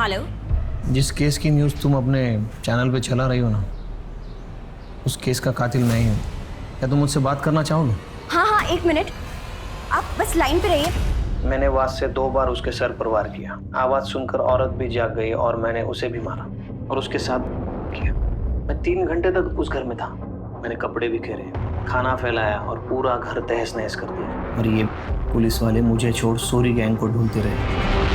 Hello. जिस case की news तुम अपने चैनल पे चला रही हो ना, उस केस का कातिल मैं ही हूँ। क्या तुम मुझसे बात करना चाहोगे? हाँ हाँ, एक मिनट, आप बस लाइन पे रहिए। मैंने वाद से 2 बार उसके सर पर वार किया। आवाज सुनकर औरत भी जाग गई और मैंने उसे भी मारा और उसके साथ किया। मैं 3 घंटे तक उस घर में था। मैंने कपड़े बिखेरे, खाना फैलाया और पूरा घर तहस नहस कर दिया। और ये पुलिस वाले मुझे छोड़ सूरी गैंग को ढूंढते रहे।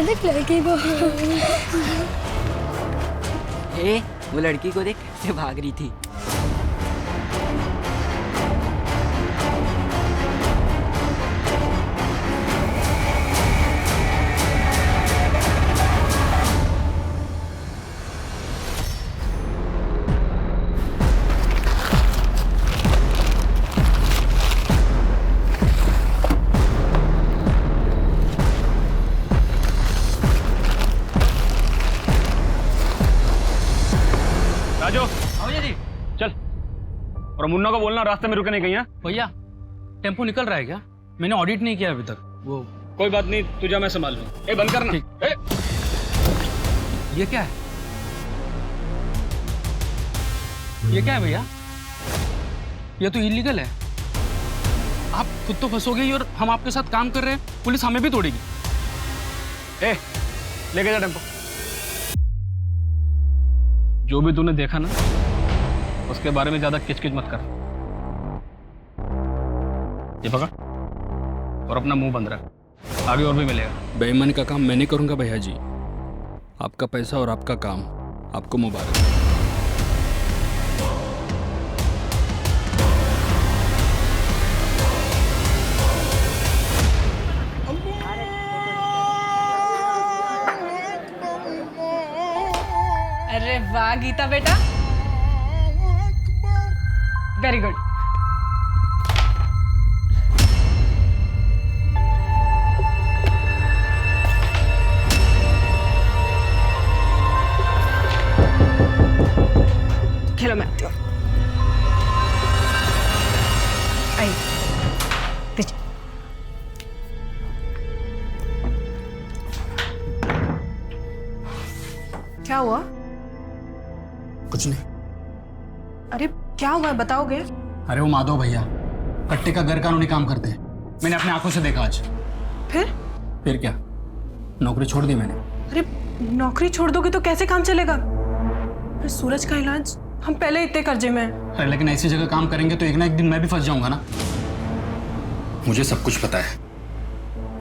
देख लड़की वो वो लड़की को देख कैसे भाग रही थी। राजू, भैया जी चल। और मुन्ना को बोलना रास्ते में रुके नहीं कहीं। भैया टेम्पो निकल रहा है क्या? मैंने ऑडिट नहीं किया अभी तक। वो कोई बात नहीं, तुझे मैं संभाल लूँ। ए बंद करना। ए! ये क्या है? ये क्या है भैया? ये तो इलीगल है। आप खुद तो फंसोगे ही और हम आपके साथ काम कर रहे हैं, पुलिस हमें भी तोड़ेगी। ए लेके जा टेम्पो। जो भी तूने देखा ना, उसके बारे में ज्यादा किचकिच मत कर। ये पकड़ और अपना मुंह बंद रख, आगे और भी मिलेगा। बेईमानी का काम मैं नहीं करूंगा भैया जी। आपका पैसा और आपका काम, आपको मुबारक। अरे वाह गीता बेटा, वेरी गुड। खेलो मैं आती हूँ। आइए पीछे। क्या हुआ? कुछ नहीं। अरे क्या हुआ है बताओगे? अरे वो माधव भैया कट्टे का गैर कानूनी काम करते हैं। मैंने अपने आंखों से देखा आज। फिर क्या, नौकरी छोड़ दी मैंने। अरे नौकरी छोड़ दोगे तो कैसे काम चलेगा? अरे सूरज का इलाज, हम पहले इतने कर्जे में हैं। अरे लेकिन ऐसी जगह काम करेंगे तो एक ना एक दिन मैं भी फंस जाऊंगा ना। मुझे सब कुछ पता है,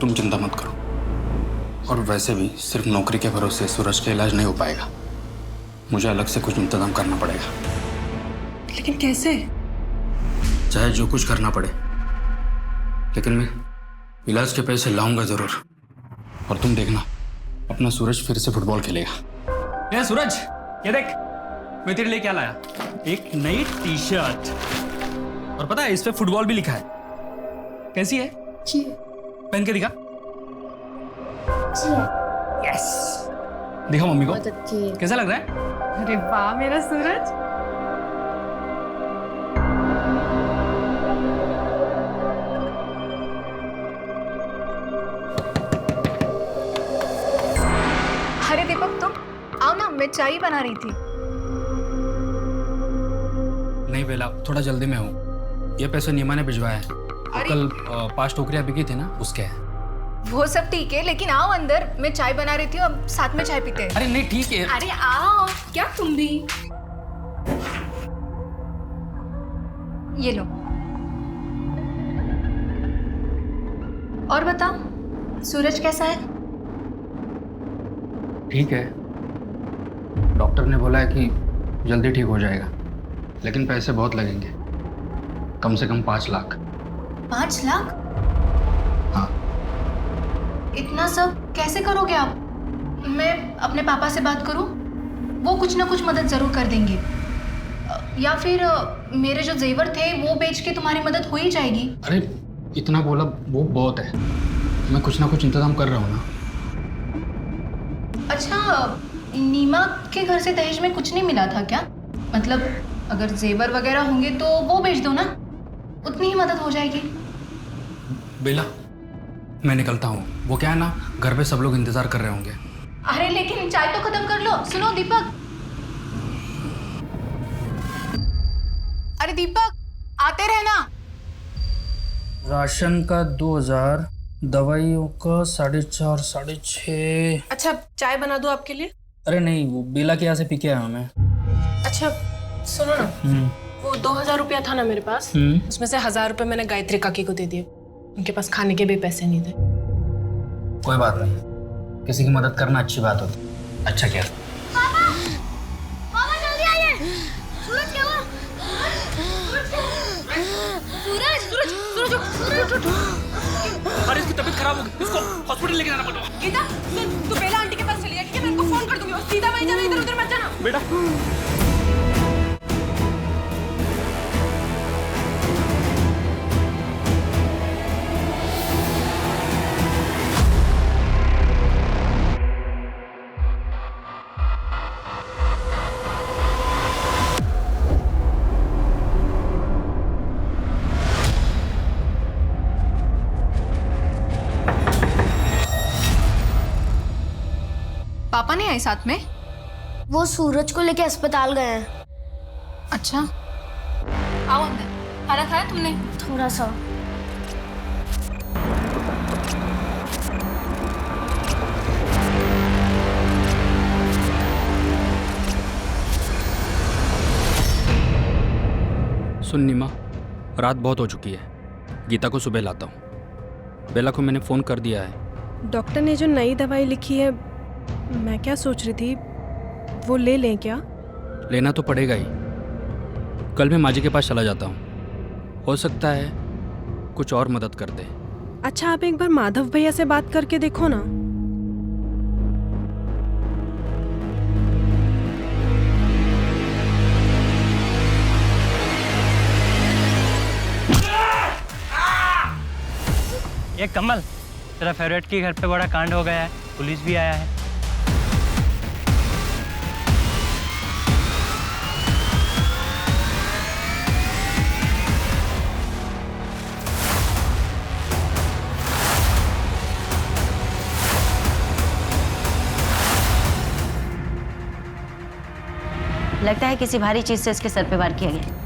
तुम चिंता मत करो। और वैसे भी सिर्फ नौकरी के भरोसे सूरज का इलाज नहीं हो पाएगा। मुझे अलग से कुछ इंतजाम करना पड़ेगा। लेकिन कैसे? चाहे जो कुछ करना पड़े, लेकिन मैं इलाज के पैसे लाऊंगा जरूर। और तुम देखना, अपना सूरज फिर से फुटबॉल खेलेगा। ये सूरज, ये देख मैं तेरे लिए क्या लाया। एक नई टी शर्ट, और पता है इस पे फुटबॉल भी लिखा है। कैसी है? पहन के दिखा। यस, दिखा मम्मी को। कैसा लग रहा है? अरे वाह मेरा सूरज। अरे दीपक तुम आओ ना, मैं चाय बना रही थी। नहीं बेला, थोड़ा जल्दी में हूँ। ये पैसे नीमा ने भिजवाया है। कल 5 टोकरियां बिकी थी ना, उसके है। वो सब ठीक है, लेकिन आओ अंदर, मैं चाय बना रही थी, अब साथ में चाय पीते हैं। अरे नहीं ठीक है। अरे आओ, क्या तुम भी। ये लो। और बताओ सूरज कैसा है? ठीक है, डॉक्टर ने बोला है कि जल्दी ठीक हो जाएगा, लेकिन पैसे बहुत लगेंगे, कम से कम 5 लाख। 5 लाख? हाँ। इतना सब कैसे करोगे आप? मैं अपने पापा से बात करूं? वो कुछ ना कुछ मदद जरूर कर देंगे। या फिर मेरे जो जेवर थे वो बेच के तुम्हारी मदद हो ही जाएगी। अरे इतना बोला वो बहुत है, मैं कुछ ना कुछ इंतजाम कर रहा हूँ ना। अच्छा, नीमा के घर से दहेज में कुछ नहीं मिला था क्या? मतलब अगर जेवर वगैरह होंगे तो वो बेच दो ना, उतनी ही मदद हो जाएगी। बेला, मैं निकलता हूँ। वो क्या है ना, घर पे सब लोग इंतजार कर रहे होंगे। अरे लेकिन चाय तो खत्म कर लो। सुनो दीपक, अरे दीपक आते रहना। राशन का 2000, दवाइयों का 4.5 6.5। अच्छा, चाय बना दूं आपके लिए? अरे नहीं, वो बेला के यहाँ से पी के आया मैं। अच्छा सुनो ना, वो 2000 रुपया था ना मेरे पास, उसमें से 1000 रुपये मैंने गायत्री काकी को दे दिए। उनके पास खाने के भी पैसे नहीं थे। कोई बात नहीं, किसी की मदद करना अच्छी बात होती। अच्छा क्या? मामा जल्दी आइए। सूरज क्या हुआ? सूरज अरे इसकी तबीयत खराब हो गई, इसको हॉस्पिटल लेके जाना पड़ेगा। गीता, तू बेला आंटी के पास चली जा, ठीक है? मैं उनको फोन कर दूंगी। और सीधा वहीं जाना, इधर उधर मत जाना बेटा। पापा नहीं आए साथ में? वो सूरज को लेके अस्पताल गए हैं। अच्छा, आओ अंदर। खाना खाया तुमने? थोड़ा सा। सुन नीमा, रात बहुत हो चुकी है, गीता को सुबह लाता हूँ। बेला को मैंने फ़ोन कर दिया है। डॉक्टर ने जो नई दवाई लिखी है, मैं क्या सोच रही थी, वो ले लें क्या? लेना तो पड़ेगा ही। कल मैं माजी के पास चला जाता हूँ, हो सकता है कुछ और मदद कर दे। अच्छा, आप एक बार माधव भैया से बात करके देखो ना। ये कमल, तेरा फेवरेट के घर पे बड़ा कांड हो गया है, पुलिस भी आया है। लगता है किसी भारी चीज से इसके सर पे वार किया गया।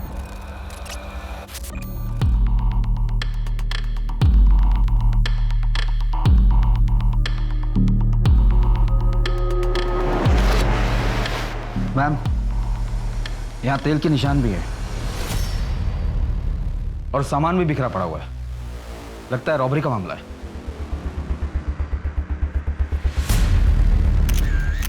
मैम, यहाँ तेल के निशान भी है और सामान भी बिखरा पड़ा हुआ है। लगता है रॉबरी का मामला है।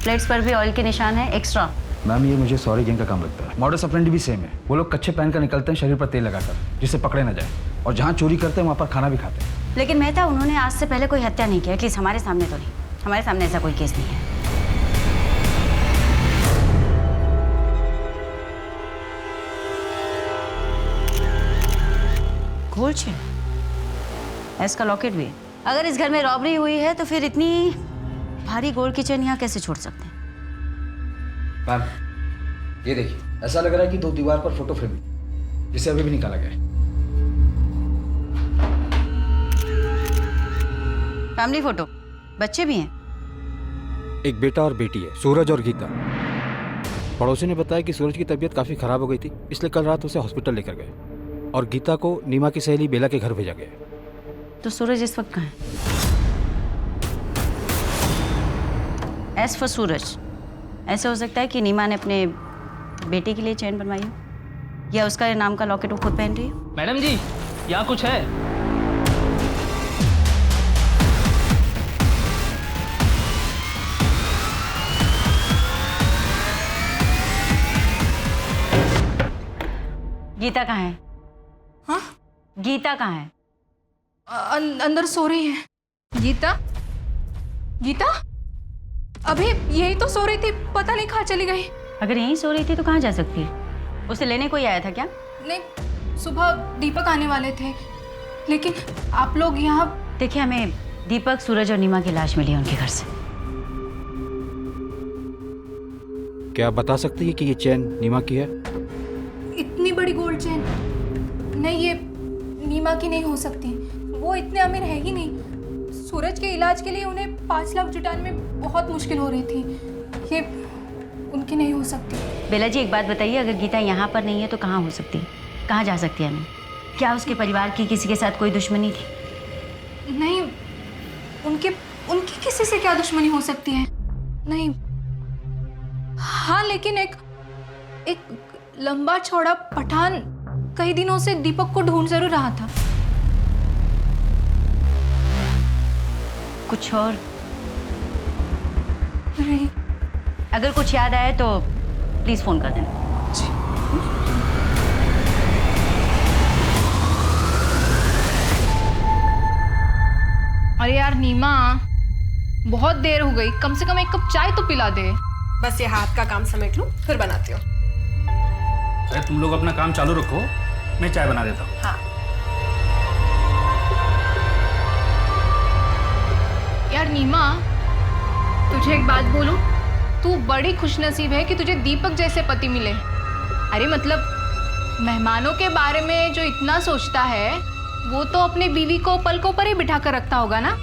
प्लेट्स पर भी ऑयल के निशान है एक्स्ट्रा। मैम, ये मुझे सॉरी गैंग का काम लगता है। मॉडस ऑपरेंडी भी सेम है। वो लोग कच्चे पहन कर निकलते हैं शरीर पर तेल लगाकर, जिससे पकड़े न जाए, और जहाँ चोरी करते हैं वहाँ पर खाना भी खाते हैं। लेकिन मेहता, उन्होंने आज से पहले कोई हत्या नहीं किया, एटलीस्ट हमारे सामने तो नहीं। हमारे सामने ऐसा कोई केस नहीं है। गोल्ड चेन, इसका लॉकेट भी है। अगर इस घर में रॉबरी हुई है तो फिर इतनी भारी गोल्ड की चेन यहाँ कैसे छोड़ सकते हैं? मैम, ये देखिए, ऐसा लग रहा है कि 2 दीवार पर फोटो फ्रेम है, जिसे अभी भी निकाला गया है। फैमिली फोटो, बच्चे भी हैं। एक बेटा और बेटी है, सूरज और गीता। पड़ोसी ने बताया कि सूरज की तबीयत काफ़ी ख़राब हो गई थी, इसलिए कल रात उसे हॉस्पिटल लेकर गए और गीता को नीमा की सहेली बेला के घर भेजा गया। तो सूरज इस वक्त कहाँ है? एज फॉर सूरज, ऐसा हो सकता है कि नीमा ने अपने बेटे के लिए चैन बनवाई हो, या उसका नाम का लॉकेट वो खुद पहन रही हो। मैडम जी, यहाँ कुछ है। गीता कहाँ है? हाँ? गीता कहाँ है? अंदर सो रही है। गीता, गीता अभी यही तो सो रही थी, पता नहीं कहाँ चली गई। अगर यहीं सो रही थी तो कहाँ जा सकती है? उसे लेने कोई आया था क्या? नहीं, सुबह दीपक आने वाले थे, लेकिन आप लोग यहाँ। देखिए, हमें दीपक, सूरज और नीमा की लाश मिली है उनके घर से। क्या आप बता सकती है कि ये चैन नीमा की है? इतनी बड़ी गोल्ड चेन? नहीं, ये नीमा की नहीं हो सकती। वो इतने अमीर है ही नहीं। सूरज के इलाज के लिए उन्हें 5 लाख जुटाने में बहुत मुश्किल हो रही थी। ये उनकी नहीं हो सकती। बेला जी, एक बात बताइए, अगर गीता यहाँ पर नहीं है तो कहाँ हो सकती है? कहाँ जा सकती है? नहीं, क्या उसके परिवार की किसी के साथ कोई दुश्मनी थी? नहीं, उनकी किसी से क्या दुश्मनी हो सकती है? नहीं। हाँ, लेकिन एक लंबा चौड़ा पठान कई दिनों से दीपक को ढूंढ जरूर रहा था। कुछ और? नहीं। अगर कुछ याद आए तो प्लीज फोन कर देना। अरे यार नीमा, बहुत देर हो गई, कम से कम एक कप चाय तो पिला दे। बस ये हाथ का काम समेट लूं, फिर बनाती हूँ। अरे तुम लोग अपना काम चालू रखो, मैं चाय बना देता हूँ। हाँ। यार नीमा, तुझे एक बात बोलूं, तू बड़ी खुशनसीब है कि तुझे दीपक जैसे पति मिले। अरे मतलब मेहमानों के बारे में जो इतना सोचता है, वो तो अपनी बीवी को पलकों पर ही बिठा कर रखता होगा ना।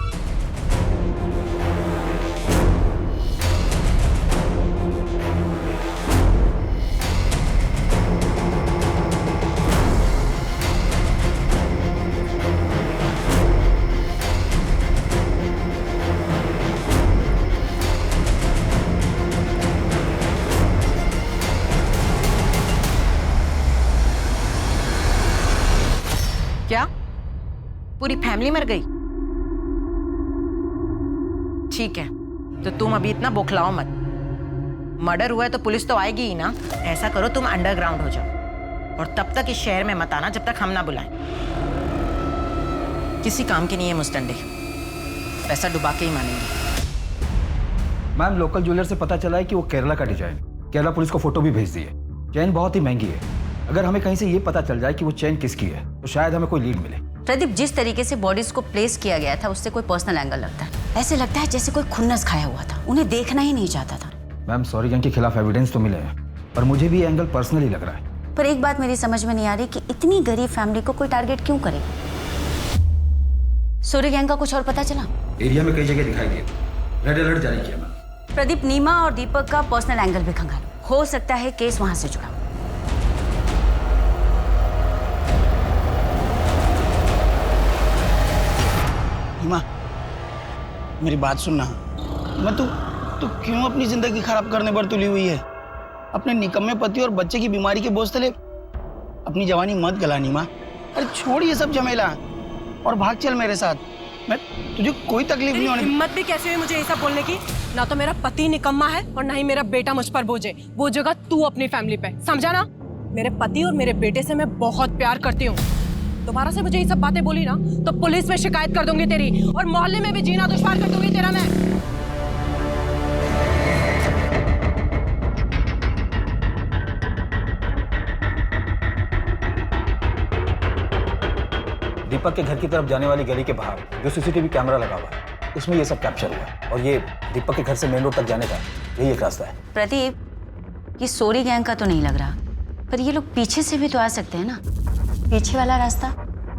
क्या पूरी फैमिली मर गई? ठीक है, तो तुम अभी इतना बौखलाओ मत। मर्डर हुआ है तो पुलिस तो आएगी ही ना। ऐसा करो, तुम अंडरग्राउंड हो जाओ और तब तक इस शहर में मत आना जब तक हम ना बुलाएं। किसी काम की नहीं है मुस्टंडे, पैसा डुबा के ही मानेंगे। मैम, लोकल ज्वेलर से पता चला है कि वो केरला का डिजाइन। केरला पुलिस को फोटो भी भेज दी है। चैन बहुत ही महंगी है। अगर हमें कहीं से ये पता चल जाए कि वो चैन किसकी है तो शायद हमें कोई लीड मिले। प्रदीप, जिस तरीके से बॉडीज को प्लेस किया गया था उससे कोई पर्सनल एंगल लगता है। ऐसे लगता है जैसे कोई खुन्नस खाया हुआ था, उन्हें देखना ही नहीं चाहता था। मैम, सॉरी गैंग के खिलाफ एविडेंस तो मिले हैं, पर मुझे भी ये एंगल पर्सनली लग रहा है। पर एक बात मेरी समझ में नहीं आ रही कि इतनी गरीब फैमिली को कोई टारगेट क्यों करे। सूर्य गैंग का कुछ और पता चला? एरिया में कई जगह दिखाई दिए, रेड अलर्ट जारी किया मैम। प्रदीप, नीमा और दीपक का पर्सनल एंगल भी खंगालो, हो सकता है केस वहां से जुड़ा। नीमा, मेरी बात सुनना। मैं तू क्यों अपनी जिंदगी खराब करने पर तुली हुई है? अपने निकम्मे पति और बच्चे की बीमारी के बोझ तले अपनी जवानी मत गला नीमा। अरे छोड़ ये सब झमेला और भाग चल मेरे साथ। मैं तुझे कोई तकलीफ नहीं होने। हिम्मत भी कैसे हुई मुझे ये सब बोलने की? ना तो मेरा पति निकम्मा है और ना ही मेरा बेटा मुझ पर बोझे। बोझेगा तू अपनी फैमिली पे, समझा ना? मेरे पति और मेरे बेटे से मैं बहुत प्यार करती हूँ। दोबारा से मुझे ये सब बातें बोली ना तो पुलिस में शिकायत कर दूंगी तेरी, और मोहल्ले में भी जीना दुश्वार कर दूंगी तेरा मैं। दीपक के घर की तरफ जाने वाली गली के बाहर जो सीसीटीवी कैमरा लगा हुआ है उसमें ये सब कैप्चर हुआ है, और ये दीपक के घर से मेन रोड तक जाने का यही एक रास्ता है। प्रदीप, ये सोरी गैंग का तो नहीं लग रहा, पर ये लोग पीछे से भी तो आ सकते हैं ना। पीछे वाला रास्ता?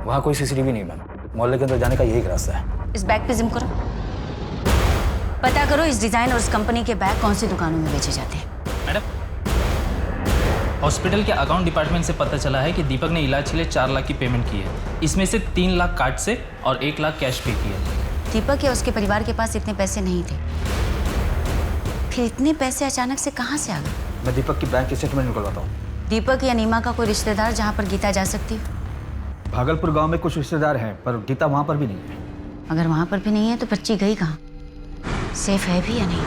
वहाँ कोई सीसीटीवी नहीं मैम, मोहल्ले के अंदर जाने का यही एक रास्ता है। इस बैग पे जिम करो, पता करो इस डिजाइन और इस कंपनी के बैग कौन सी दुकानों में बेचे जाते हैं। मैडम, हॉस्पिटल के अकाउंट डिपार्टमेंट से पता चला है कि दीपक ने इलाज के लिए 4 लाख की पेमेंट की है। इसमें से 3 लाख कार्ड से और 1 लाख कैश पे किया। दीपक या उसके परिवार के पास इतने पैसे नहीं थे, फिर इतने पैसे अचानक से कहाँ से आ गए? मैं दीपक की बैंक स्टेटमेंट निकलवाता हूँ। दीपक या नीमा का कोई रिश्तेदार जहाँ पर गीता जा सकती है? भागलपुर गांव में कुछ रिश्तेदार हैं, पर गीता वहाँ पर भी नहीं है। अगर वहाँ पर भी नहीं है तो बच्ची गई कहाँ? सेफ है भी या नहीं?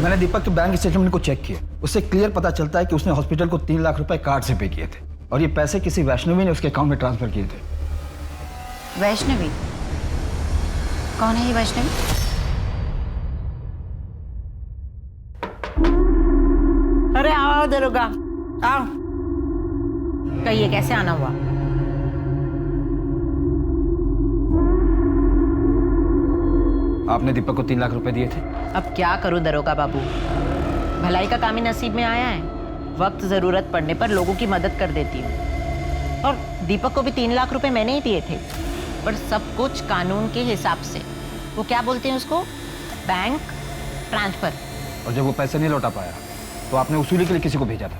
मैंने मैंने दीपक के बैंक स्टेटमेंट को चेक किया, उससे क्लियर पता चलता है कि उसने हॉस्पिटल को 3 लाख रुपए कार्ड से पे किए थे और ये पैसे किसी वैष्णवी ने उसके अकाउंट में ट्रांसफर किए थे। वैष्णवी? कौन है ये वैष्णवी? अरे आओ दरोगा, आओ। कहिए कैसे आना हुआ? आपने दीपक को 3 लाख रुपए दिए थे। अब क्या करूं दरोगा बाबू, भलाई का काम ही नसीब में आया है। वक्त जरूरत पड़ने पर लोगों की मदद कर देती हूँ। और दीपक को भी 3 लाख रुपए मैंने ही दिए थे, पर सब कुछ कानून के हिसाब से। वो क्या बोलते हैं उसको, बैंक ट्रांसफर। और जब वो पैसे नहीं लौटा पाया तो आपने वसूली के लिए किसी को भेजा था?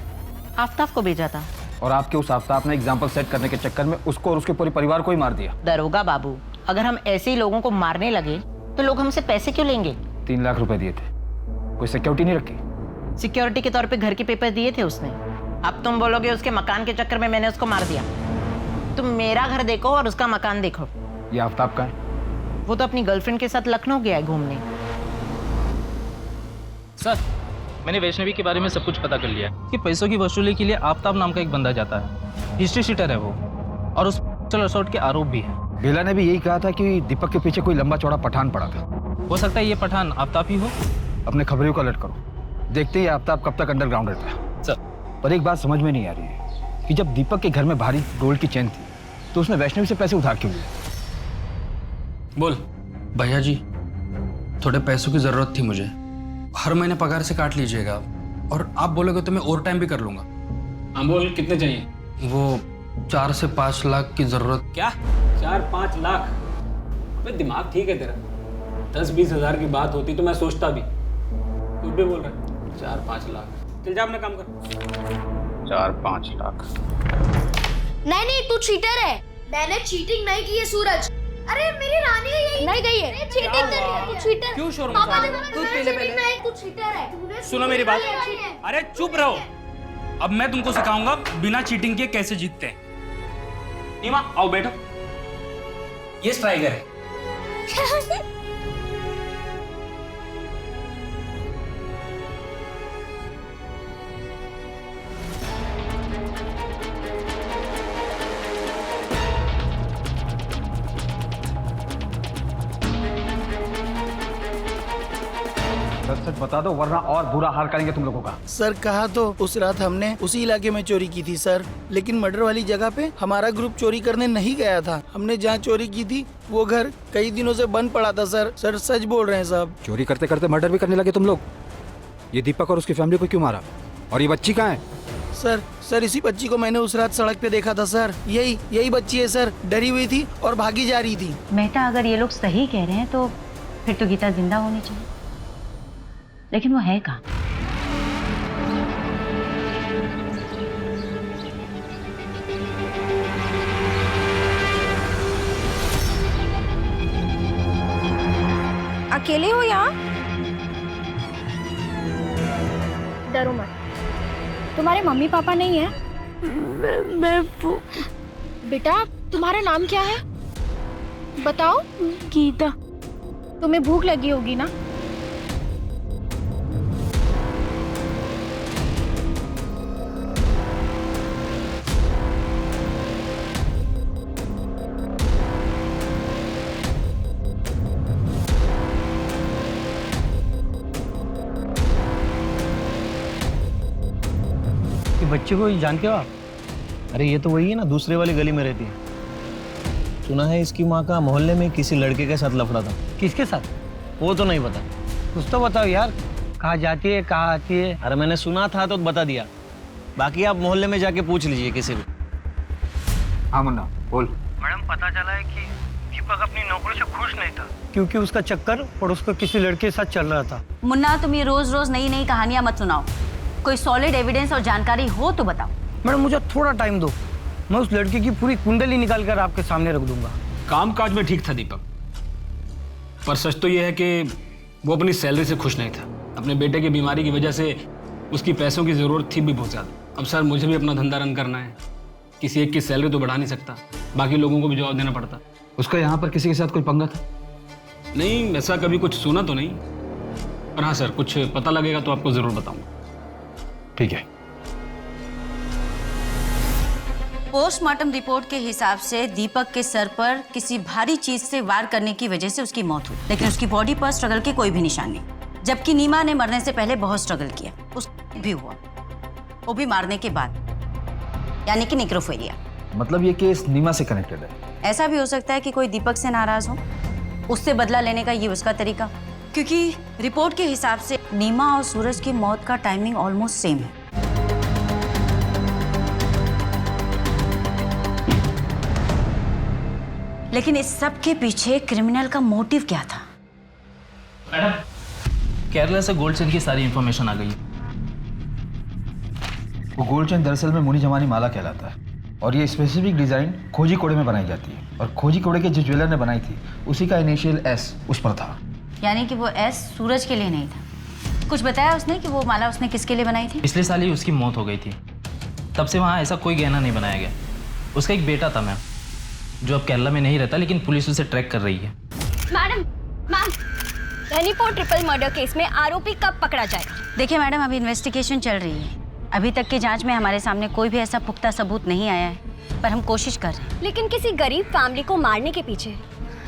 आफ्ताब को भेजा था। और आपके उस आफ्ताब ने एग्जाम्पल सेट करने के चक्कर में उसको और उसके पूरे परिवार को ही मार दिया। दरोगा बाबू, अगर हम ऐसे ही लोगों को मारने लगे तो लोग हमसे पैसे क्यों लेंगे? 3 लाख रुपए दिए थे, कोई सिक्योरिटी नहीं रखी? सिक्योरिटी के तौर पे घर के पेपर दिए थे उसने। अब तुम बोलोगे उसके मकान के चक्कर में मैंने उसको मार दिया। तुम मेरा घर देखो और उसका मकान देखो। ये आफ्ताब का है? वो तो अपनी गर्लफ्रेंड के साथ लखनऊ गया है घूमने। सर, मैंने वैष्णवी के बारे में सब कुछ पता कर लिया कि पैसों की वसूली के लिए आफ्ताब नाम का एक बंदा जाता है। हिस्ट्री शीटर है वो, और उस असॉल्ट के आरोप भी है। बेला ने भी यही कहा था कि दीपक के पीछे कोई लंबा चौड़ा पठान पड़ा था। हो सकता है ये पठान आफ्ताब ही हो। अपने खबरियों को अलर्ट करो, देखते ही आफ्ताब कब तक अंडरग्राउंड रहता है। सर, पर एक बात समझ में नहीं आ रही है कि जब दीपक के घर में भारी गोल्ड की चेन थी तो उसने वैष्णवी से पैसे उधार क्यों लिए? बोल भैया जी, थोड़े पैसों की जरूरत थी मुझे, हर महीने पगार से काट लीजिएगा, और आप बोलोगे तो मैं ओवर टाइम भी कर लूंगा। हाँ बोल, कितने चाहिए? वो 4 से 5 लाख की जरूरत। क्या 4-5 लाख? भाई दिमाग ठीक है तेरा? 10-20 हज़ार की बात होती तो मैं सोचता भी, कुछ भी बोल रहा है। 4-5 लाख, चल जा अपना काम कर। 4-5 लाख? नहीं तू चीटर है। मैंने चीटिंग नहीं की है सूरज। अरे मेरी रानी यही नहीं गई है। चीटिंग कर रही है तू, चीटर। क्यों शोर पापा मचा? ने दूध पीले पहले तू चीटर है। सुनो मेरी बात। अरे चुप रहो, अब मैं तुमको सिखाऊंगा बिना चीटिंग के कैसे जीतते हैं। नीमा आओ बैठो, ये स्ट्राइकर है। सच बता दो वरना और बुरा हाल करेंगे तुम लोगों का। सर कहा तो उस रात हमने उसी इलाके में चोरी की थी सर, लेकिन मर्डर वाली जगह पे हमारा ग्रुप चोरी करने नहीं गया था। हमने जहाँ चोरी की थी वो घर कई दिनों से बंद पड़ा था सर। सर सच बोल रहे हैं साहब। चोरी करते करते मर्डर भी करने लगे तुम लोग। ये दीपक और उसकी फैमिली को क्यों मारा? और ये बच्ची कहाँ है? सर इसी बच्ची को मैंने उस रात सड़क पे देखा था सर। यही बच्ची है सर, डरी हुई थी और भागी जा रही थी। मेहता, अगर ये लोग सही कह रहे हैं तो फिर तो गीता जिंदा होनी चाहिए, लेकिन वो है कहाँ? अकेले हो यहाँ? डरो मत, तुम्हारे मम्मी पापा नहीं है? मैं बेटा तुम्हारा नाम क्या है बताओ? गीता। तुम्हें भूख लगी होगी ना? बच्चे को जानते हो आप? अरे ये तो वही है ना, दूसरे वाली गली में रहती है। सुना है इसकी माँ का मोहल्ले में किसी लड़के के साथ लफड़ा था। किसके साथ? वो तो नहीं पता। कुछ तो बताओ यार, कहाँ जाती है कहाँ आती है? अरे मैंने सुना था तो बता दिया, बाकी आप मोहल्ले में जाके पूछ लीजिए किसी भी। हाँ मुन्ना बोल। मैडम पता चला है कि दीपक अपनी नौकरी से खुश नहीं था क्योंकि उसका चक्कर पड़ोस को किसी लड़के के साथ चल रहा था। मुन्ना, तुम ये रोज रोज नई नई कहानियां मत सुनाओ, कोई सॉलिड एविडेंस और जानकारी हो तो बताओ। मैडम मुझे थोड़ा टाइम दो, मैं उस लड़के की पूरी कुंडली निकाल कर आपके सामने रख दूंगा। कामकाज में ठीक था दीपक, पर सच तो यह है कि वो अपनी सैलरी से खुश नहीं था। अपने बेटे की बीमारी की वजह से उसकी पैसों की ज़रूरत थी भी बहुत ज़्यादा। अब सर मुझे भी अपना धंधा रन करना है, किसी एक की सैलरी तो बढ़ा नहीं सकता, बाकी लोगों को भी जवाब देना पड़ता। उसका यहाँ पर किसी के साथ कोई पंगा था? नहीं, ऐसा कभी कुछ सुना तो नहीं। और हाँ सर, कुछ पता लगेगा तो आपको ज़रूर बताऊंगा। ठीक है। पोस्टमार्टम रिपोर्ट के हिसाब से दीपक के सर पर किसी भारी चीज से वार करने की वजह से उसकी मौत हुई, लेकिन उसकी बॉडी पर स्ट्रगल के कोई भी निशान नहीं। जबकि नीमा ने मरने से पहले बहुत स्ट्रगल किया, उसको भी हुआ, वो भी मारने के बाद, यानी कि नेक्रोफिलिया। मतलब ये केस नीमा से कनेक्टेड है? ऐसा भी हो सकता है कि कोई दीपक से नाराज हो, उससे बदला लेने का ये उसका तरीका, क्योंकि रिपोर्ट के हिसाब से नीमा और सूरज की मौत का टाइमिंग ऑलमोस्ट सेम है। लेकिन इस सब के पीछे क्रिमिनल का मोटिव क्या था? मैडम, केरला से गोल्ड चेन की सारी इंफॉर्मेशन आ गई। वो गोल्ड चेन दरअसल में मुनी जमानी माला कहलाता है और ये स्पेसिफिक डिजाइन खोजी कोड़े में बनाई जाती है और खोजी कोड़े के जिस ज्वेलर ने बनाई थी उसी का इनिशियल एस उस पर था। यानी कि वो एस सूरज के लिए नहीं था। कुछ बताया उसने कि वो माला उसने किसके लिए बनाई थी? पिछले साल ही उसकी मौत हो गई थी, तब से वहाँ ऐसा कोई गहना नहीं बनाया गया। उसका एक बेटा था मैम, जो अब केरला में नहीं रहता, लेकिन पुलिस उसे ट्रैक कर रही है। Ma'am, Dhanipur triple murder case में आरोपी कब पकड़ा जाएगा? देखिए मैडम, अभी इन्वेस्टिगेशन चल रही है। अभी तक की जांच में हमारे सामने कोई भी ऐसा पुख्ता सबूत नहीं आया है, पर हम कोशिश कर रहे हैं। लेकिन किसी गरीब फैमिली को मारने के पीछे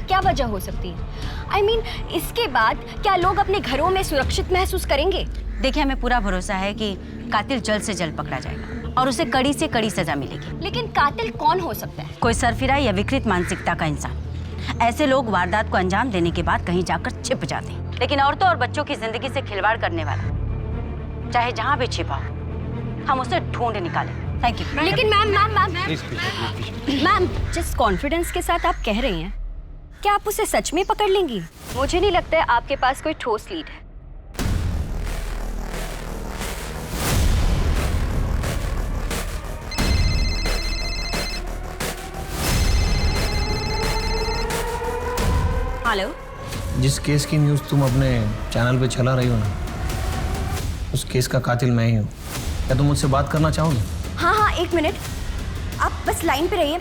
क्या वजह हो सकती है? I mean, इसके बाद क्या लोग अपने घरों में सुरक्षित महसूस करेंगे? देखिए, हमें पूरा भरोसा है कि कातिल जल्द से जल्द पकड़ा जाएगा और उसे कड़ी से कड़ी सजा मिलेगी। लेकिन कातिल कौन हो सकता है? कोई सरफिरा या विकृत मानसिकता का इंसान। ऐसे लोग वारदात को अंजाम देने के बाद कहीं जाकर छिप जाते हैं, लेकिन औरतों और बच्चों की जिंदगी से खिलवाड़ करने वाला चाहे जहाँ भी छिपा हो, हम उसे ढूंढ निकालें। Thank you. लेकिन मैम, जिस कॉन्फिडेंस के साथ आप कह रही हैं, क्या आप उसे सच में पकड़ लेंगी? मुझे नहीं लगता है आपके पास कोई ठोस लीड है। हेलो, जिस केस की न्यूज़ तुम अपने चैनल पे चला रही हो ना, उस केस का कातिल मैं ही हूँ। क्या तुम मुझसे बात करना चाहोगे? हाँ, एक मिनट, आप बस लाइन पे रहिए।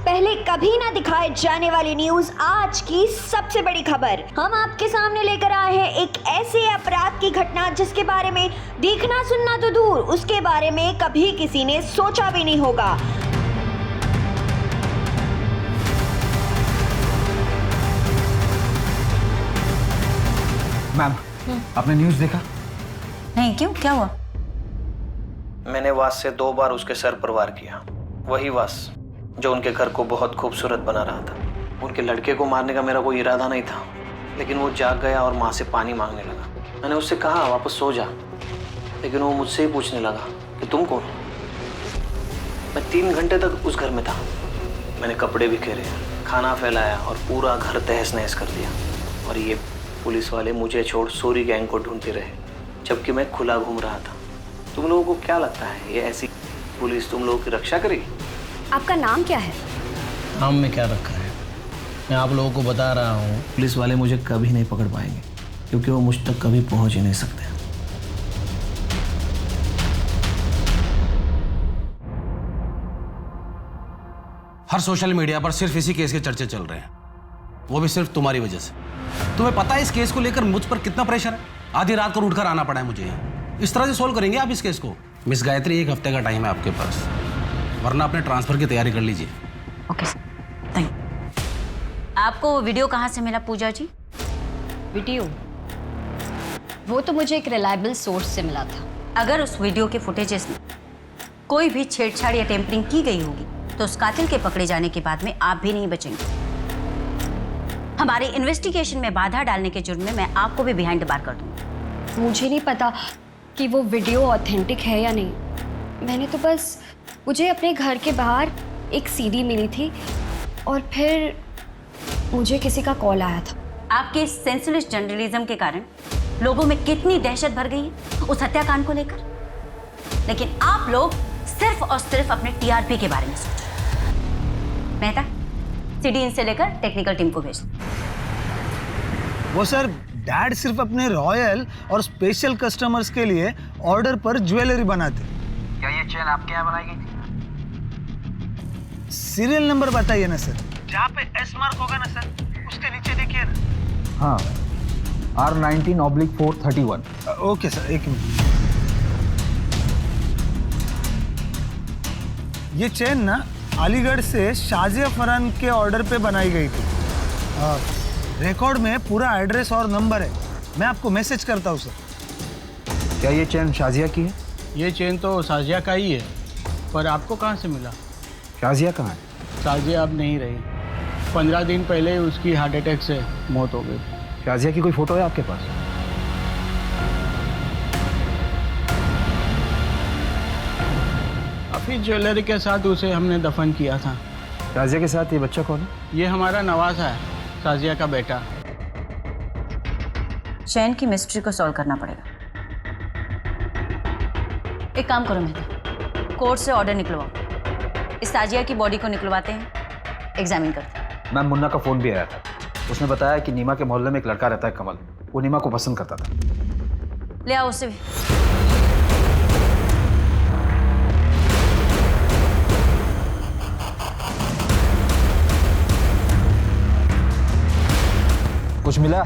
पहले कभी ना दिखाए जाने वाली न्यूज, आज की सबसे बड़ी खबर हम आपके सामने लेकर आए हैं। एक ऐसे अपराध की घटना जिसके बारे में देखना सुनना तो दूर, उसके बारे में कभी किसी ने सोचा भी नहीं होगा। मैम, आपने न्यूज़ देखा? नहीं, क्यों, क्या हुआ? मैंने वास से 2 बार उसके सर पर वार किया। वही वास जो उनके घर को बहुत खूबसूरत बना रहा था। उनके लड़के को मारने का मेरा कोई इरादा नहीं था, लेकिन वो जाग गया और माँ से पानी मांगने लगा। मैंने उससे कहा वापस सो जा, लेकिन वो मुझसे ही पूछने लगा कि तुम कौन हो। मैं 3 घंटे तक उस घर में था। मैंने कपड़े बिखेरे, खाना फैलाया और पूरा घर तहस नहस कर दिया। और ये पुलिस वाले मुझे छोड़ सोरी गैंग को ढूंढते रहे, जबकि मैं खुला घूम रहा था। तुम लोगों को क्या लगता है ये ऐसी पुलिस तुम लोगों की रक्षा करेगी? आपका नाम क्या है? नाम में क्या रखा है? मैं आप लोगों को बता रहा हूँ, पुलिस वाले मुझे कभी नहीं पकड़ पाएंगे, क्योंकि वो मुझ तक कभी पहुंच ही नहीं सकते। हर सोशल मीडिया पर सिर्फ इसी केस के चर्चे चल रहे हैं, वो भी सिर्फ तुम्हारी वजह से। तुम्हें पता है इस केस को लेकर मुझ पर कितना प्रेशर है? आधी रात को उठकर आना पड़ा है मुझे यहाँ। इस तरह से सोल्व करेंगे आप इस केस को? मिस गायत्री, 1 हफ्ते का टाइम है आपके पास, वरना अपने ट्रांसफर की तैयारी कर लीजिए। Okay sir, thank you. आपको वो वीडियो कहाँ से मिला पूजा जी? वीडियो? वो तो मुझे एक रिलायबल सोर्स से मिला था। अगर उस वीडियो के फुटेजेस में कोई भी छेड़छाड़ या टेम्परिंग की गई होगी तो उस कातिल के पकड़े जाने के बाद में आप भी नहीं बचेंगे। हमारे इन्वेस्टिगेशन में बाधा डालने के जुर्म में मैं आपको भी बिहाइंड द बार कर दूंगी। मुझे नहीं पता कि वो वीडियो ऑथेंटिक है या नहीं। मैंने तो बस, मुझे अपने घर के बाहर एक सीडी मिली थी और फिर मुझे किसी का कॉल आया था। आपके सेंसलेस जर्नलिज्म के कारण लोगों में कितनी दहशत भर गई है उस हत्याकांड को लेकर, लेकिन आप लोग सिर्फ और सिर्फ अपने टीआरपी के बारे में सोचो। मेहता, सीडी इनसे लेकर टेक्निकल टीम को भेज। वो सर, डैड सिर्फ अपने रॉयल और स्पेशल कस्टमर्स के लिए ऑर्डर पर ज्वेलरी बनाते। क्या ये चेन आपके यहाँ बनाई गई थी? सीरियल नंबर बताइए ना सर। जहाँ पे एस मार्क होगा ना सर, उसके नीचे देखिए ना। हाँ, R19/431। ओके सर, एक मिनट। ये चेन ना अलीगढ़ से शाजिया फरहान के ऑर्डर पे बनाई गई थी। रिकॉर्ड में पूरा एड्रेस और नंबर है, मैं आपको मैसेज करता हूँ सर। क्या ये चेन शाजिया की है? ये चेन तो शाजिया का ही है, पर आपको कहाँ से मिला? शाजिया कहाँ है? शाजिया अब नहीं रही, 15 दिन पहले ही उसकी हार्ट अटैक से मौत हो गई। शाजिया की कोई फोटो है आपके पास? अभी ज्वेलरी के साथ उसे हमने दफन किया था। शाजिया के साथ ये बच्चा कौन है? ये हमारा नवाज़ है, शाजिया का बेटा। चैन की मिस्ट्री को सॉल्व करना पड़ेगा। एक काम करो मेहता, कोर्ट से ऑर्डर निकलवाओ, इस ताजिया की बॉडी को निकलवाते हैं, एग्जामिन करते हैं। मैम, मुन्ना का फोन भी आया था, उसने बताया कि नीमा के मोहल्ले में एक लड़का रहता है कमल, वो नीमा को पसंद करता था। ले आओ उससे भी। कुछ मिला?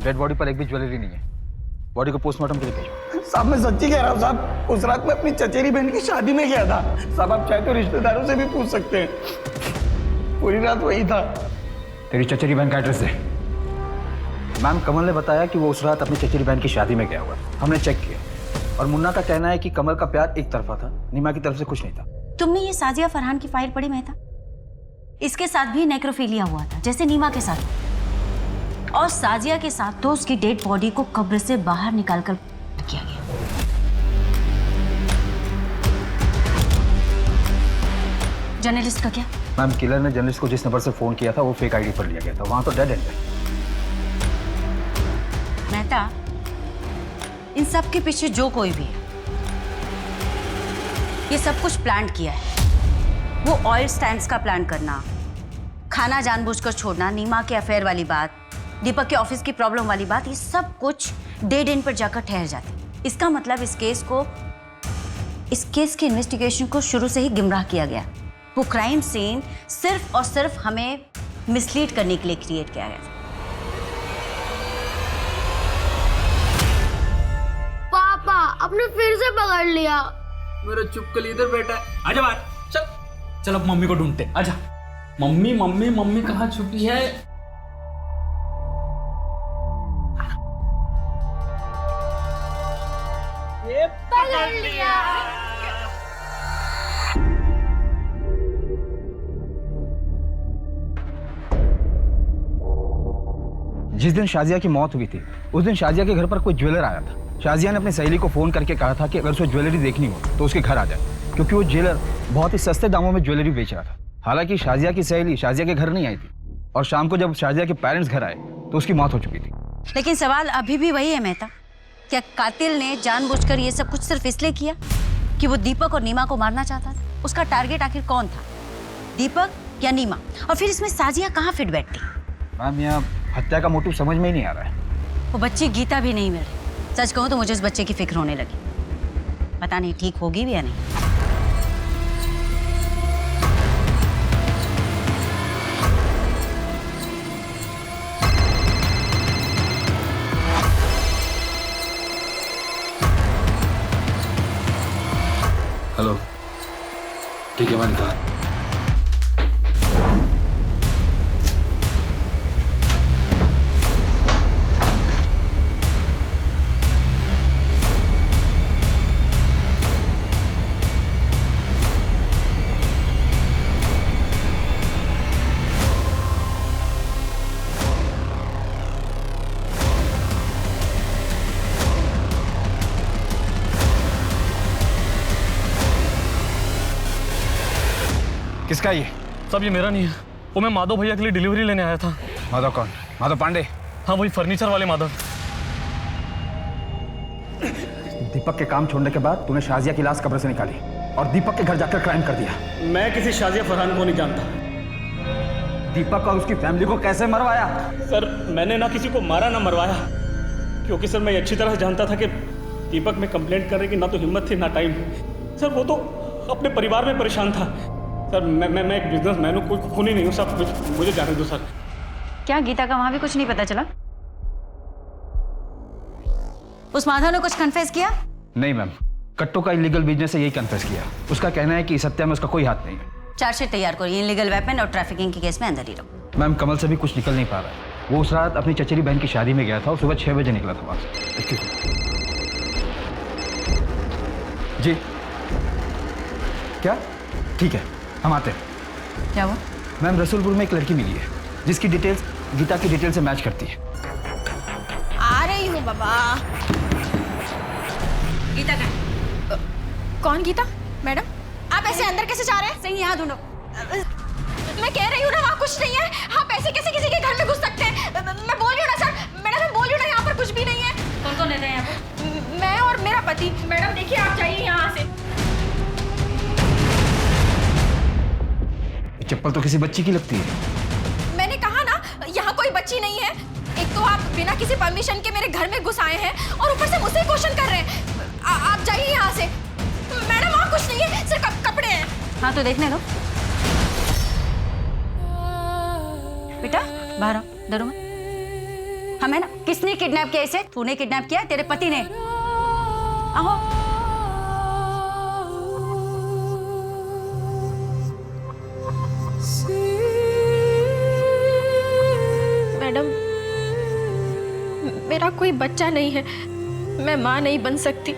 डेड बॉडी पर एक भी ज्वेलरी नहीं है। बॉडी को पोस्टमार्टम के लिए भेजो। साहब मैं सच्ची कह रहा हूँ साहब, उस रात मैं अपनी चचेरी बहन की शादी में गया था। साहब आप चाहे तो रिश्तेदारों से भी पूछ सकते हैं, पूरी रात वही था। तेरी चचेरी बहन का एड्रेस है? मैम, कमल ने बताया कि वो उस रात अपनी चचेरी बहन की शादी में गया हुआ। हमने चेक किया और मुन्ना का कहना है कि कमल का प्यार एक तरफा था, नीमा की तरफ से कुछ नहीं था। तुमने ये साजिया फरहान की फाइल पढ़ी मेहता? इसके साथ भी नेक्रोफिलिया हुआ था, जैसे नीमा के साथ। और साजिया के साथ तो उसकी डेड बॉडी को कब्र से बाहर निकालकर किया गया। जर्नलिस्ट का क्या? मैम, किलर ने जर्नलिस्ट को जिस नंबर से फोन किया था वो फेक आईडी पर लिया गया था, वहां तो डेड एंड है। मेहता, इन सब के पीछे जो कोई भी है, ये सब कुछ प्लान किया है। वो ऑयल स्टैंड्स का प्लान करना, खाना जानबूझकर छोड़ना, नीमा के अफेयर वाली बात, दीपक के ऑफिस की प्रॉब्लम वाली बात, ये सब कुछ डेड एंड पर जाकर ठहर जाती। इसका मतलब इस केस की इन्वेस्टिगेशन को शुरू से ही गुमराह किया गया। वो क्राइम सीन सिर्फ और सिर्फ हमें मिसलीड करने के लिए क्रिएट किया गया। पापा, आपने फिर से पकड़ लिया। मेरा चुपकली इधर बैठा है, आजा बाहर। चल चल, अब मम्मी को ढूंढते, आजा। मम्मी मम्मी मम्मी कहाँ छुपी है? ये पकड़ लिया। जिस दिन शाजिया की मौत हुई थी उस दिन शाजिया के घर पर कोई ज्वेलर आया था। शाजिया ने अपनी सहेली को फोन करके कहा था कि अगर उसे ज्वेलरी देखनी हो तो उसके घर आ जाए, क्योंकि वो ज्वेलर बहुत ही सस्ते दामों में ज्वेलरी बेच रहा था। हालांकि शाजिया की सहेली शाजिया के घर नहीं आई थी और शाम को जब शाजिया के पेरेंट्स घर आए तो उसकी मौत हो चुकी थी। लेकिन सवाल अभी भी वही है मेहता, क्या कातिल ने जानबूझकर ये सब कुछ सिर्फ इसलिए किया कि वो दीपक और नीमा को मारना चाहता था? उसका टारगेट आखिर कौन था, दीपक या नीमा? और फिर इसमें साजिया कहाँ फिट बैठती? मैम, यहाँ हत्या का मोटिव समझ में ही नहीं आ रहा है। वो बच्ची गीता भी नहीं मिल रही। सच कहूँ तो मुझे उस बच्चे की फिक्र होने लगी, पता नहीं ठीक होगी भी या नहीं। हेलो, ठीक है, मैंने कहा। किसका ये? सब ये मेरा नहीं है, वो मैं माधव भैया के लिए डिलीवरी लेने आया था। माधव कौन? माधव पांडे? हाँ, वही फर्नीचर वाले माधव। दीपक के काम छोड़ने के बाद तूने शाजिया की लाश कब्र से निकाली और दीपक के घर जाकर क्राइम कर दिया। मैं किसी शाजिया फरहान को नहीं जानता। दीपक और उसकी फैमिली को कैसे मरवाया? सर, मैंने ना किसी को मारा ना मरवाया, क्योंकि सर मैं ये अच्छी तरह जानता था कि दीपक में कंप्लेंट करने की ना तो हिम्मत थी ना टाइम। सर वो तो अपने परिवार में परेशान था, सर मैं एक बिजनेसमैन हूँ, कोई खूनी नहीं हूँ, सब मुझे जाने दो सर। क्या गीता का वहां भी कुछ नहीं पता चला? उस माधव ने कुछ कन्फेस किया? नहीं मैम, कट्टो का इलीगल बिजनेस से यही कन्फेस किया। उसका कहना है कि इस हत्या में उसका कोई हाथ नहीं है। चार्जशीट तैयार करो, इलीगल वेपन और ट्रैफिकिंग के केस में अंदर ही रहो। मैम कमल से भी कुछ निकल नहीं पा रहा है। वो उस रात अपनी चचेरी बहन की शादी में गया था और सुबह 6 बजे निकला था वहां से। जी क्या? ठीक है, हम आते हैं। क्या हुआ? मैम रसूलपुर में एक लड़की मिली है जिसकी डिटेल्स गीता की डिटेल से मैच करती है। आ रही हूँ बाबा। गीता का कौन गीता? मैडम आप ऐसे अंदर कैसे जा रहे हैं? सही यहाँ ढूंढो। मैं कह रही हूँ ना वहाँ कुछ नहीं है। आप ऐसे कैसे किसी के घर में घुस सकते हैं? मैं बोल रही हूँ ना सर, मैडम मैं बोल रही हूँ ना, यहाँ पर कुछ भी नहीं है। कौन कौन रहता है यहाँ पे? मैं और मेरा पति। मैडम देखिए आप जाइए यहाँ से। चप्पल तो किसी बच्ची की लगती है। मैंने कहा ना यहाँ कोई बच्ची नहीं है। एक तो आप बिना किसी परमिशन के मेरे घर में घुस आए हैं और ऊपर से मुझसे क्वेश्चन कर रहे हैं। आप जाइए यहाँ से। मैडम वहाँ कुछ नहीं है, सिर्फ कपड़े हैं। हाँ तो देखने दो। बेटा बाहर आओ, डरो मत। हमें ना किसने किडनैप किया इसे? तूने किडनैप किया? तेरे पति ने? आओ। मैडम मेरा कोई बच्चा नहीं है, मैं माँ नहीं बन सकती।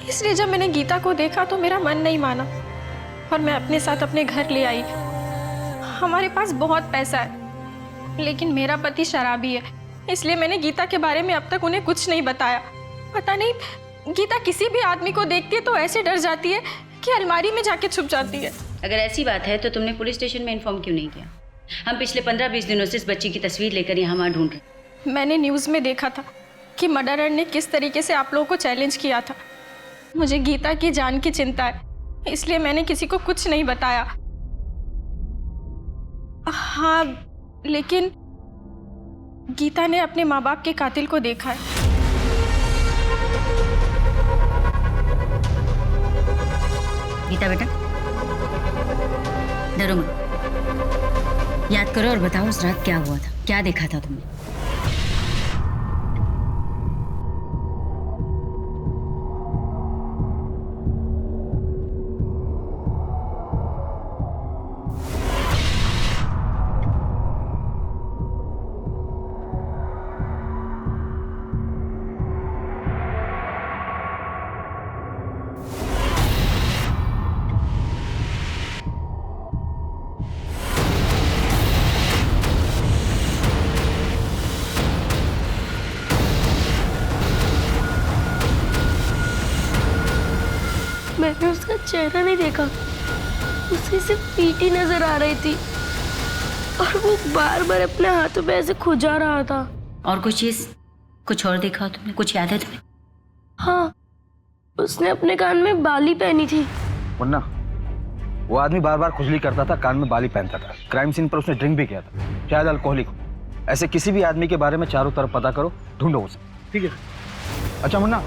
इसलिए जब मैंने गीता को देखा तो मेरा मन नहीं माना और मैं अपने साथ अपने घर ले आई। हमारे पास बहुत पैसा है लेकिन मेरा पति शराबी है, इसलिए मैंने गीता के बारे में अब तक उन्हें कुछ नहीं बताया। पता नहीं गीता किसी भी आदमी को देखती है तो ऐसे डर जाती है कि अलमारी में जाके छुप जाती है। अगर ऐसी बात है तो तुमने पुलिस स्टेशन में इन्फॉर्म क्यों नहीं किया? हम पिछले 15-20 दिनों से इस बच्ची की तस्वीर लेकर यहाँ वहाँ ढूंढ रहे। मैंने न्यूज़ में देखा था कि मर्डरर ने किस तरीके से आप लोगों को चैलेंज किया था। मुझे गीता की जान की चिंता है, इसलिए मैंने किसी को कुछ नहीं बताया। हाँ लेकिन गीता ने अपने माँ बाप के कातिल को देखा है। गीता बेटा डरो मत, याद करो और बताओ उस रात क्या हुआ था, क्या देखा था तुमने? मैंने उसका चेहरा नहीं देखा, उसे सिर्फ पीठी नजर आ रही थी और वो बार बार अपने हाथों पे ऐसे खुजा रहा था। और कुछ चीज, कुछ और देखा तुमने? कुछ याद है तुम्हें? हाँ, उसने अपने कान में बाली पहनी थी। मुन्ना, वो आदमी बार बार खुजली करता था, कान में बाली पहनता था। क्राइम सीन पर उसने ड्रिंक भी किया था, शायद अल्कोहलिक हो। ऐसे किसी भी आदमी के बारे में चारों तरफ पता करो, ढूंढो उसे। ठीक है? अच्छा मुन्ना,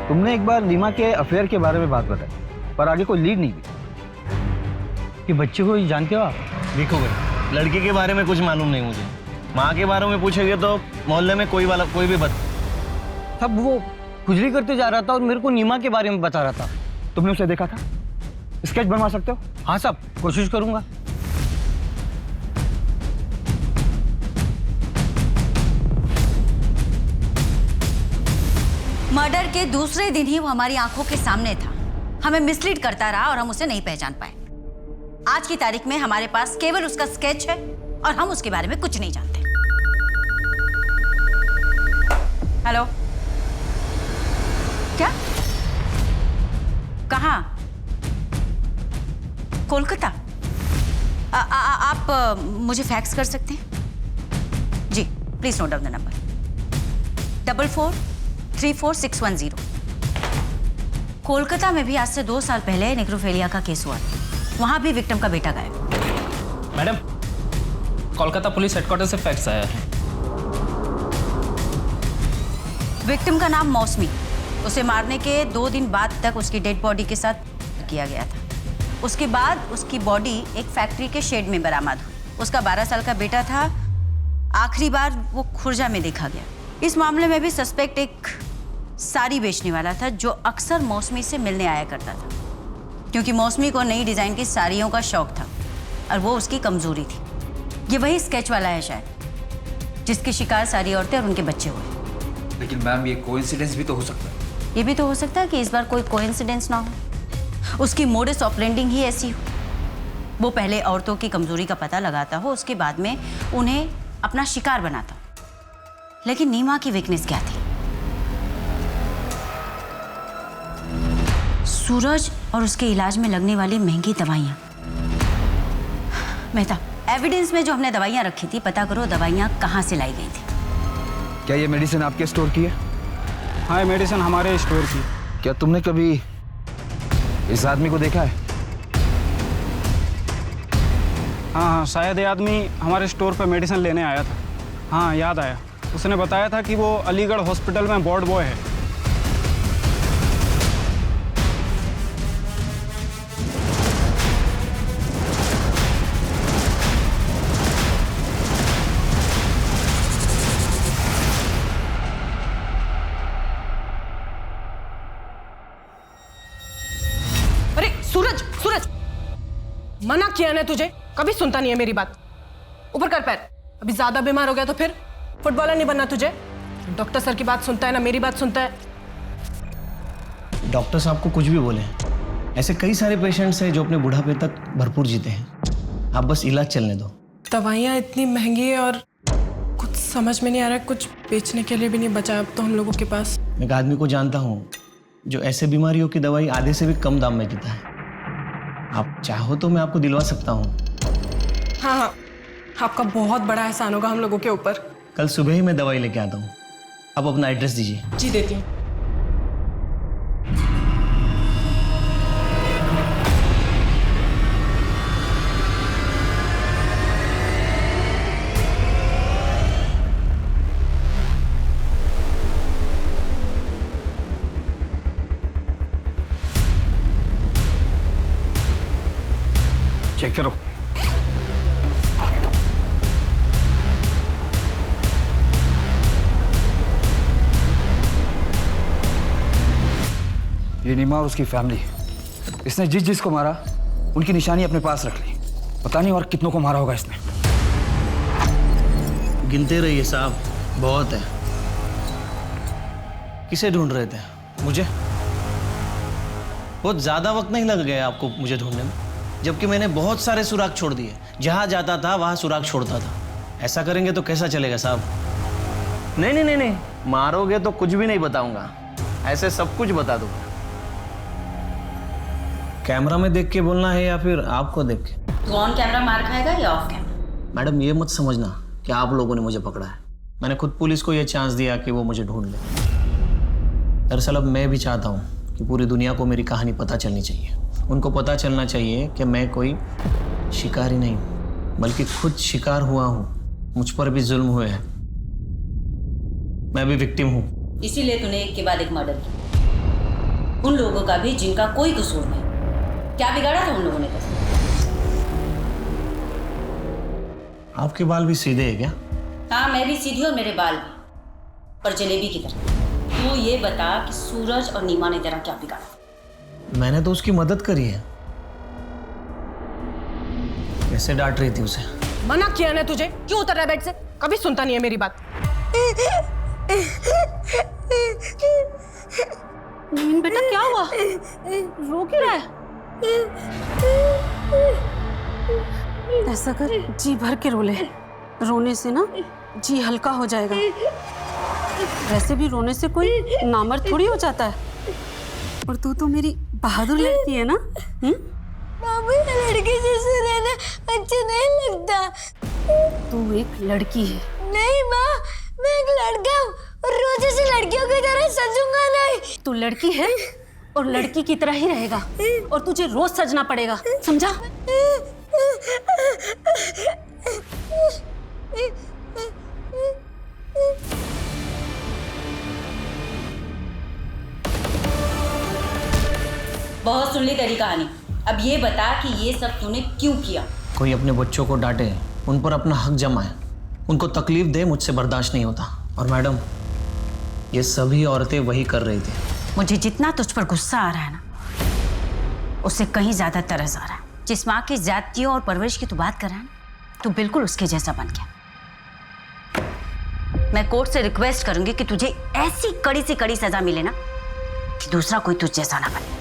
तुमने एक बार नीमा के अफेयर के बारे में बात बताई पर आगे कोई लीड नहीं दी। कि बच्चे को जानते हो आप? देखो भाई, लड़के के बारे में कुछ मालूम नहीं मुझे। माँ के बारे में पूछेंगे तो मोहल्ले में कोई भी सब वो खुजली करते जा रहा था और मेरे को नीमा के बारे में बता रहा था। तुमने उसे देखा था? स्केच बनवा सकते हो? हाँ साहब, कोशिश करूंगा। मर्डर के दूसरे दिन ही वो हमारी आंखों के सामने था, हमें मिसलीड करता रहा और हम उसे नहीं पहचान पाए। आज की तारीख में हमारे पास केवल उसका स्केच है और हम उसके बारे में कुछ नहीं जानते। हेलो, क्या? कहाँ? कोलकाता? आप मुझे फैक्स कर सकते हैं? जी please note down the number 44344610। Kolkata में भी आज से 2 साल पहले नेक्रोफेलिया का केस हुआ था, वहां भी विक्टिम का बेटा गायब। मैडम, कोलकाता पुलिस हेडक्वार्टर से फैक्स आया है। विक्टिम का नाम मौसमी, उसे मारने के 2 दिन बाद तक उसकी डेड बॉडी के साथ किया गया था। उसके बाद उसकी बॉडी एक फैक्ट्री के शेड में बरामद हुई। उसका 12 साल का बेटा था। आखिरी बार वो खुर्जा में देखा गया। इस मामले में भी सस्पेक्ट एक साड़ी बेचने वाला था जो अक्सर मौसमी से मिलने आया करता था, क्योंकि मौसमी को नई डिजाइन की साड़ियों का शौक था और वो उसकी कमजोरी थी। ये वही स्केच वाला है शायद, जिसके शिकार सारी औरतें और उनके बच्चे हुए। लेकिन मैम ये कोइंसिडेंस भी तो हो सकता है। ये भी तो हो सकता है कि इस बार कोई कोइंसिडेंस ना हो, उसकी मोडस ऑपरेंडिंग ही ऐसी हो। वो पहले औरतों की कमजोरी का पता लगाता हो, उसके बाद में उन्हें अपना शिकार बनाता हो। लेकिन नीमा की वीकनेस क्या थी? सूरज और उसके इलाज में लगने वाली महंगी दवाइयाँ। मेहता, एविडेंस में जो हमने दवाइयाँ रखी थी, पता करो दवाइयाँ कहाँ से लाई गई थी। क्या ये मेडिसिन आपके स्टोर की है? हाँ, ये मेडिसिन हमारे स्टोर की। क्या तुमने कभी इस आदमी को देखा है? हाँ, शायद ये आदमी हमारे स्टोर पर मेडिसिन लेने आया था। हाँ, याद आया। उसने बताया था कि वो अलीगढ़ हॉस्पिटल में वार्ड बॉय है। अरे सूरज, सूरज, मना किया ना तुझे, कभी सुनता नहीं है मेरी बात। ऊपर कर पैर। अभी ज्यादा बीमार हो गया तो फिर फुटबॉलर नहीं बनना तुझे। डॉक्टर सर की बात सुनता है ना मेरी बात सुनता है। डॉक्टर साहब को कुछ भी बोले, ऐसे कई सारे पेशेंट्स हैं जो अपने बुढ़ापे तक भरपूर जीते हैं। आप बस इलाज चलने दो। दवाइयाँ इतनी महंगी है और कुछ समझ में नहीं आ रहा है, कुछ बेचने के लिए भी नहीं बचा अब तो हम लोगों के पास। मैं एक आदमी को जानता हूँ जो ऐसे बीमारियों की दवाई आधे से भी कम दाम में देता है। आप चाहो तो मैं आपको दिलवा सकता हूँ। हाँ हाँ, आपका बहुत बड़ा एहसान होगा हम लोगों के ऊपर। कल सुबह ही मैं दवाई लेके आता हूँ। आप अपना एड्रेस दीजिए। जी, देती हूँ। चेक करो। ये नीमा और उसकी फैमिली, इसने जिसको मारा उनकी निशानी अपने पास रख ली। पता नहीं और कितनों को मारा होगा इसने। गिनते रहिए साहब, बहुत है। किसे ढूंढ रहे थे? मुझे? बहुत ज्यादा वक्त नहीं लग गया आपको मुझे ढूंढने में, जबकि मैंने बहुत सारे सुराग छोड़ दिए। जहां जाता था वहां सुराग छोड़ता था। ऐसा करेंगे तो कैसा चलेगा साहब? नहीं नहीं नहीं नहीं, मारोगे तो कुछ भी नहीं बताऊंगा, ऐसे सब कुछ बता दूंगा। कैमरा में देख के बोलना है या फिर आपको देख के? तू ऑन कैमरा मार खाएगा या ऑफ कैमरा? मैडम ये मत समझना कि आप लोगों ने मुझे पकड़ा है। मैंने खुद पुलिस को यह चांस दिया कि वो मुझे ढूंढ ले। दरअसल अब मैं भी चाहता हूँ कि पूरी दुनिया को मेरी कहानी पता चलनी चाहिए। उनको पता चलना चाहिए कि मैं कोई शिकारी नहीं बल्कि खुद शिकार हुआ हूँ। मुझ पर भी जुल्म हुए हैं, मैं भी विक्टिम हूँ। इसीलिए तूने एक के बाद एक मर्डर किया, उन लोगों का भी जिनका कोई कसूर नहीं। क्या बिगाड़ा था उन लोगों ने? आपके बाल भी सीधे हैं क्या? हाँ, मैं भी सीधी और मेरे बाल भी, पर जलेबी की तरह। तू ये बता कि सूरज और नीमा ने तेरा क्या बिगाड़ा? मैंने तो उसकी मदद करी है। कैसे डांट रही थी उसे? मना किया ना तुझे, क्यों उतर रहा है बेड से? कभी सुनता नहीं है मेरी बात। बेटा क्या हुआ? रो क्यों रहा है? ऐसा कर, जी भर के रो ले। रोने से ना जी हल्का हो जाएगा। वैसे भी रोने से कोई नामर्द थोड़ी हो जाता है। और तू तो मेरी बहादुर लड़की है ना। मामू, लड़की जैसे रहना अच्छा नहीं लगता। तू एक लड़की है। नहीं माँ, मैं एक लड़का हूँ और रोज ऐसे लड़कियों की तरह सजूंगा नहीं। तू लड़की है और लड़की की तरह ही रहेगा, और तुझे रोज सजना पड़ेगा, समझा? बहुत सुन ली तेरी कहानी। अब ये बता कि ये सब तूने क्यों किया? कोई अपने बच्चों को डांटे, उन पर अपना हक जमाए, उनको तकलीफ दे, मुझसे बर्दाश्त नहीं होता। और मैडम, ये सभी औरतें वही कर रही थी। मुझे जितना तुझ पर गुस्सा आ रहा है ना, उससे कहीं ज्यादा तरस आ रहा है। जिस माँ की जातियों और परवरिश की तू बात कर रहा है ना, तू बिल्कुल उसके जैसा बन गया। मैं कोर्ट से रिक्वेस्ट करूंगी कि तुझे ऐसी कड़ी सी कड़ी सजा मिले ना कि दूसरा कोई तुझ जैसा ना बने।